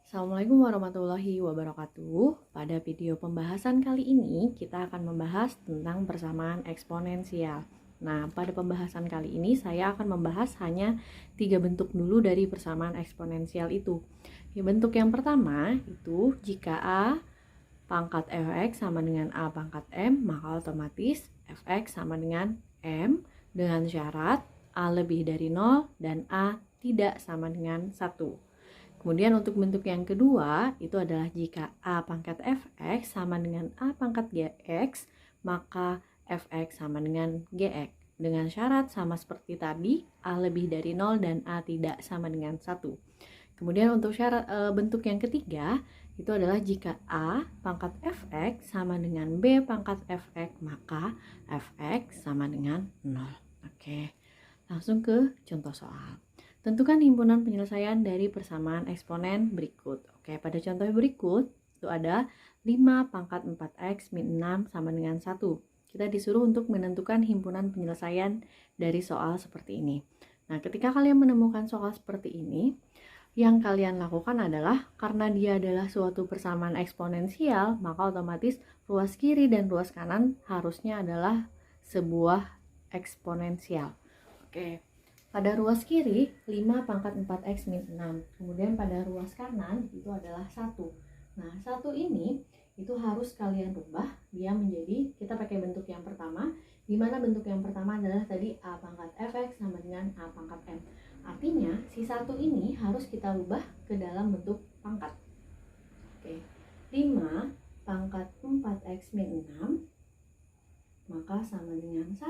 Assalamualaikum warahmatullahi wabarakatuh. Pada video pembahasan kali ini kita akan membahas tentang persamaan eksponensial. Nah, pada pembahasan kali ini saya akan membahas hanya 3 bentuk dulu dari persamaan eksponensial itu. Bentuk yang pertama itu jika A pangkat fx sama dengan A pangkat M, maka otomatis fx sama dengan M dengan syarat A lebih dari 0 dan A tidak sama dengan 1. Kemudian untuk bentuk yang kedua itu adalah jika A pangkat fx sama dengan A pangkat gx, maka fx sama dengan gx. Dengan syarat sama seperti tadi, A lebih dari 0 dan A tidak sama dengan 1. Kemudian untuk syarat bentuk yang ketiga itu adalah jika A pangkat fx sama dengan B pangkat fx, maka fx sama dengan 0. Oke, langsung ke contoh soal. Tentukan himpunan penyelesaian dari persamaan eksponen berikut. Oke, pada contoh berikut itu ada 5 pangkat 4x min 6 sama dengan 1. Kita disuruh untuk menentukan himpunan penyelesaian dari soal seperti ini. Nah, ketika kalian menemukan soal seperti ini, yang kalian lakukan adalah karena dia adalah suatu persamaan eksponensial, maka otomatis ruas kiri dan ruas kanan harusnya adalah sebuah eksponensial. Oke. Pada ruas kiri 5 pangkat 4x min 6. Kemudian pada ruas kanan itu adalah 1. Nah, 1 ini itu harus kalian rubah dia menjadi, kita pakai bentuk yang pertama, di mana bentuk yang pertama adalah tadi A pangkat fx sama dengan A pangkat M. Artinya si 1 ini harus kita rubah ke dalam bentuk pangkat. Oke. 5 pangkat 4x min 6 maka sama dengan 1.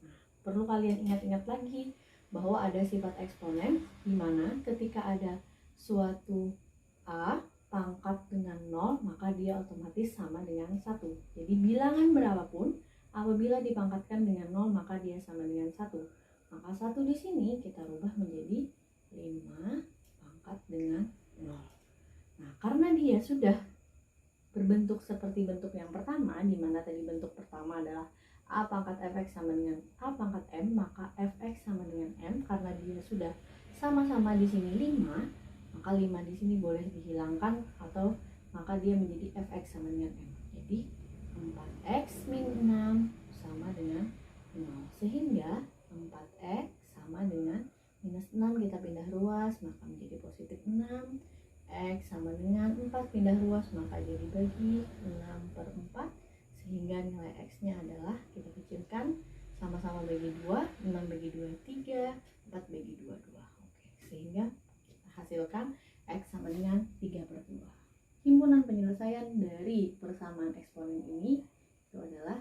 Nah, perlu kalian ingat-ingat lagi bahwa ada sifat eksponen di mana ketika ada suatu A pangkat dengan 0 maka dia otomatis sama dengan 1. Jadi bilangan berapapun apabila dipangkatkan dengan 0 maka dia sama dengan 1. Maka 1 di sini kita rubah menjadi 5 pangkat dengan 0. Nah, karena dia sudah berbentuk seperti bentuk yang pertama, di mana tadi bentuk pertama adalah A pangkat fx sama dengan A pangkat M, maka fx sama dengan M karena dia sudah sama-sama di sini 5, maka 5 di sini boleh dihilangkan atau maka dia menjadi fx sama dengan M. Jadi 4x min 6 sama dengan 0. Sehingga 4x sama dengan minus 6, kita pindah ruas maka menjadi positif 6. X sama dengan 4 pindah ruas maka jadi bagi 6 per 4, sehingga nilai X-nya adalah kita kecilkan sama-sama bagi 2, 6 bagi 2 3, 4 bagi 2 2. Oke, sehingga kita hasilkan X sama dengan 3 per 2. Himpunan penyelesaian dari persamaan eksponen ini itu adalah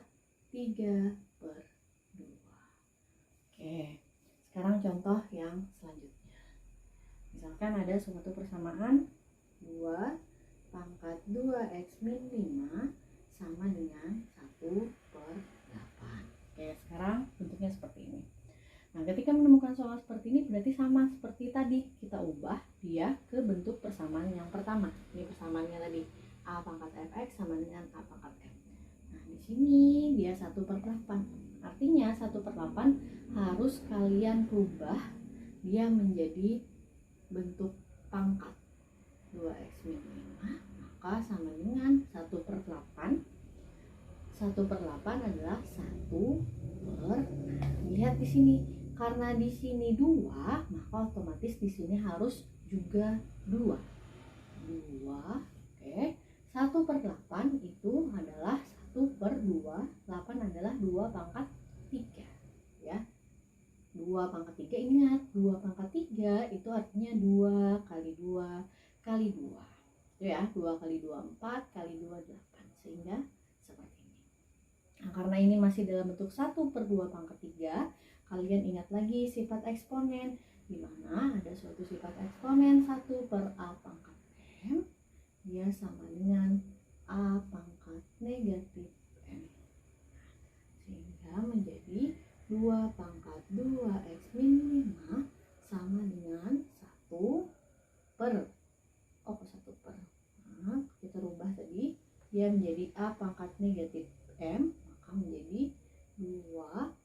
3 per 2. Oke, sekarang contoh yang selanjutnya. Misalkan ada suatu persamaan 2 pangkat 2x min 5 sama dengan 1 per 8. Oke, sekarang bentuknya seperti ini. Nah, ketika menemukan soal seperti ini berarti sama seperti tadi, kita ubah dia ke bentuk persamaan yang pertama. Ini persamaannya tadi, A pangkat fx sama dengan A pangkat M. Nah, di sini dia 1 per 8. Artinya 1 per 8 harus kalian rubah dia menjadi bentuk pangkat 2x min 5, maka sama dengan 1 per 8. 1 per 8 adalah 1 per, lihat di sini, karena di sini 2, maka otomatis di sini harus juga 2. 2, oke. 1 per 8 itu adalah 1 per 2, 8 adalah 2 pangkat 3, ya. 2 pangkat 3, ingat 2 pangkat 3 itu artinya 2 kali 2 kali 2 itu ya, 2 kali 2 4 kali 2 8, sehingga seperti ini. Nah, karena ini masih dalam bentuk 1 per 2 pangkat 3, kalian ingat lagi sifat eksponen, di mana ada suatu sifat eksponen 1 per A pangkat M, dia sama dengan A pangkat negatif M, sehingga menjadi 2 pangkat 2x min 5 sama dengan 1 per, 1 per, nah, kita rubah tadi dia menjadi A pangkat negatif M, maka menjadi 2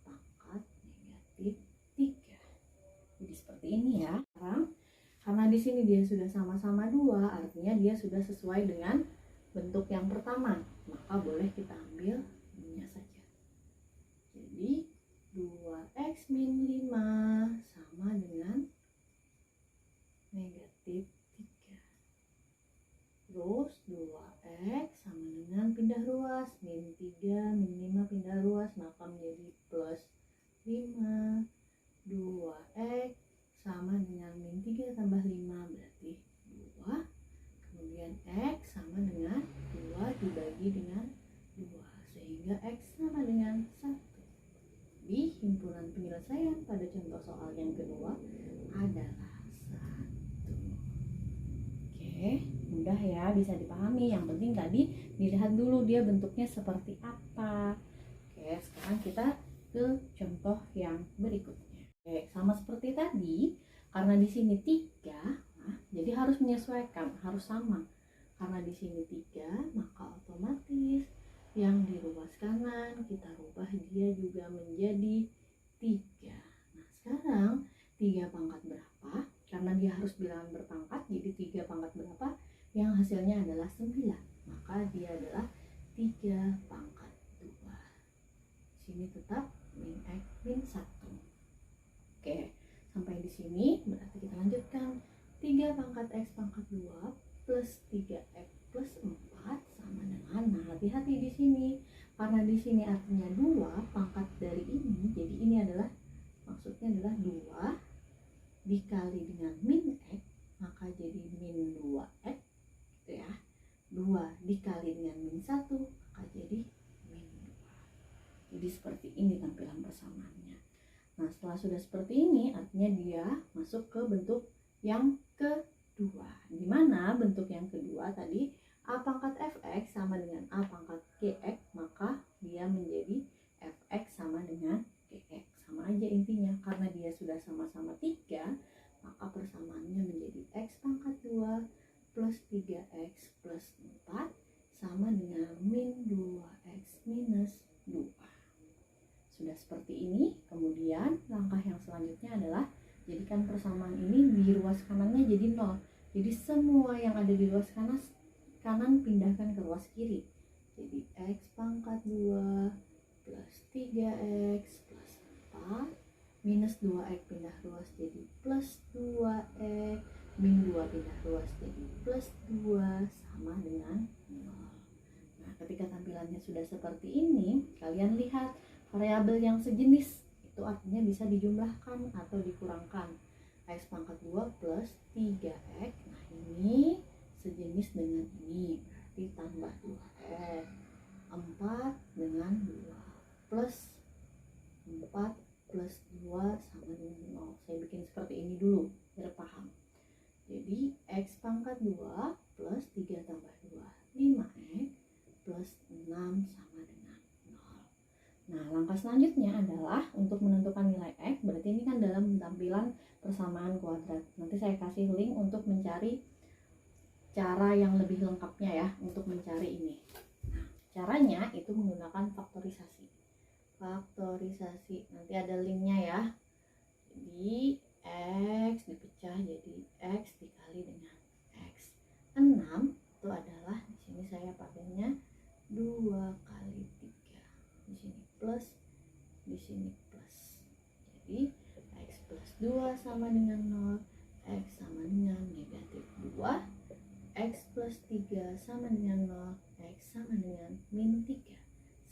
pangkat negatif 3. Jadi seperti ini ya. Sekarang Karena di sini dia sudah sama-sama 2, artinya dia sudah sesuai dengan bentuk yang pertama. Maka boleh kita ambil minnya saja. Jadi 2x min 5 sama dengan negatif 3. Terus 2x sama dengan pindah ruas. Min 3, min 5 pindah ruas, maka menjadi plus 5. 2x sama dengan min 3 tambah 5 berarti 2. Kemudian x sama dengan 2 dibagi dengan 2 sehingga x sama dengan 1. Di himpunan penyelesaian pada contoh soal yang kedua adalah 1. Oke, mudah ya, bisa dipahami. Yang penting tadi dilihat dulu dia bentuknya seperti apa. Oke, sekarang kita ke contoh yang berikutnya. Oke, sama seperti tadi, karena di sini 3, nah, jadi harus menyesuaikan, harus sama. Karena di sini 3, maka otomatis yang di ruas kanan kita rubah dia juga menjadi 3. Nah, sekarang 3 pangkat berapa? Karena dia harus bilangan berpangkat, jadi 3 pangkat berapa? Yang hasilnya adalah 9. Maka dia adalah 3 pangkat 2. Sini tetap min x min 1. Oke, sampai di sini berarti kita lanjutkan. 3 pangkat x pangkat 2 plus 3x plus 4 sama dengan, nah hati-hati di sini. Karena di sini artinya 2 pangkat dari ini, jadi ini adalah, maksudnya adalah 2 dikali dengan min x, maka jadi min 2x gitu ya. 2 dikali dengan min 1, maka jadi min 2. Jadi seperti ini tampilan persamaannya. Nah, setelah sudah seperti ini, artinya dia masuk ke bentuk yang kedua. Di mana bentuk yang kedua tadi a pangkat fx sama dengan a pangkat gx, maka dia menjadi fx sama dengan gx. Sama aja intinya, karena dia sudah sama-sama 3, maka persamaannya menjadi x pangkat 2 plus 3x plus 4 sama dengan min 2x minus 2. Sudah seperti ini, kemudian langkah yang selanjutnya adalah jadikan persamaan ini di ruas kanannya jadi 0. Jadi semua yang ada di ruas kanan pindahkan ke ruas kiri. Jadi x pangkat 2 plus 3x plus 4 minus 2x pindah ruas jadi plus 2x, min 2 pindah ruas jadi plus 2 sama dengan 0. Nah, ketika tampilannya sudah seperti ini, kalian lihat variabel yang sejenis itu artinya bisa dijumlahkan atau dikurangkan. X pangkat 2 plus 3x, nah ini sejenis dengan ini, berarti tambah 2x. 4 dengan 2 plus 4 plus 2 sama dengan 0. Saya bikin seperti ini dulu biar paham. Jadi x pangkat 2 plus 3 tambah 2 5x plus 6 sama dengan 0. Nah, langkah selanjutnya adalah untuk menentukan nilai x. Berarti ini kan dalam tampilan persamaan kuadrat. Nanti saya kasih link untuk mencari cara yang lebih lengkapnya ya untuk mencari ini. Nah, caranya itu menggunakan faktorisasi. Faktorisasi, nanti ada linknya ya. Jadi x dipecah jadi x dikali dengan x. 6 itu adalah, di sini saya pakainya 2 kali 3. Di sini plus, di sini plus. Jadi x plus 2 sama dengan 0, x sama dengan negatif 2, x plus 3 sama dengan 0, x sama dengan min 3.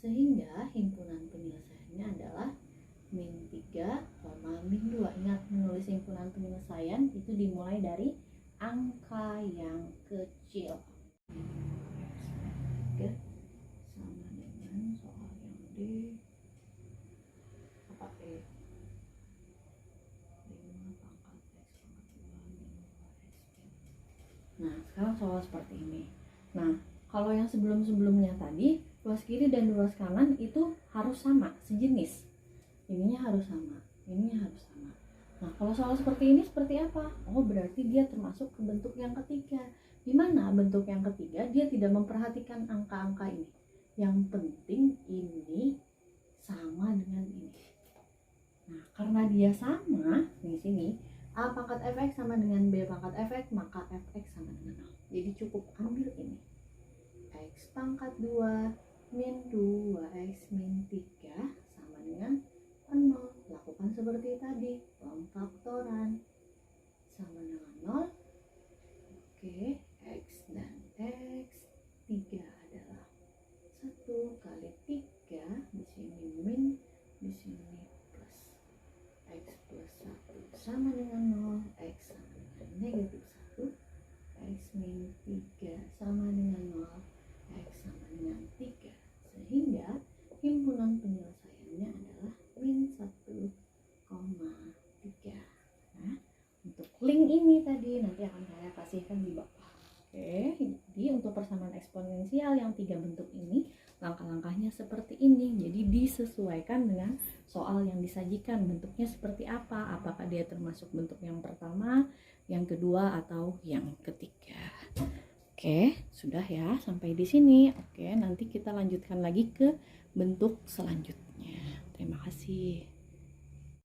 Sehingga himpunan penyelesaiannya adalah min 3, min 2. Ingat, menulis himpunan penyelesaian itu dimulai dari angka yang kecil. X sama dengan soal yang D apa E? 5 pangkat X pangkat 2 min 2X. Nah, sekarang soal seperti ini. Nah, kalau yang sebelum-sebelumnya tadi, ruas kiri dan ruas kanan itu harus sama, sejenis. Ininya harus sama, ininya harus sama. Nah, kalau soal seperti ini seperti apa? Oh, berarti dia termasuk ke bentuk yang ketiga. Di mana bentuk yang ketiga dia tidak memperhatikan angka-angka ini. Yang penting ini sama dengan ini. Nah, karena dia sama di sini, A pangkat fx sama dengan B pangkat fx, maka fx sama dengan 0. Jadi cukup ambil ini. X pangkat 2 min 2x min 3 sama dengan 0. Lakukan seperti tadi, pemfaktoran. Sama dengan 0. Oke, x dan x. 3 adalah 1 kali 3, di sini min, di sini plus. X plus 1 sama dengan 0, x sama dengan negatif 1, x min 3 sama dengan 0, x sama dengan 3. Sehingga himpunan penyelesaiannya adalah min 1,3. Nah, untuk link ini tadi nanti akan saya kasihkan di bawah. Oke, jadi untuk persamaan eksponensial yang 3 bentuk ini, langkah-langkahnya seperti ini. Jadi disesuaikan dengan soal yang disajikan, bentuknya seperti apa. Apakah dia termasuk bentuk yang pertama, yang kedua, atau yang ketiga. Oke, sudah ya sampai di sini. Oke, nanti kita lanjutkan lagi ke bentuk selanjutnya. Terima kasih.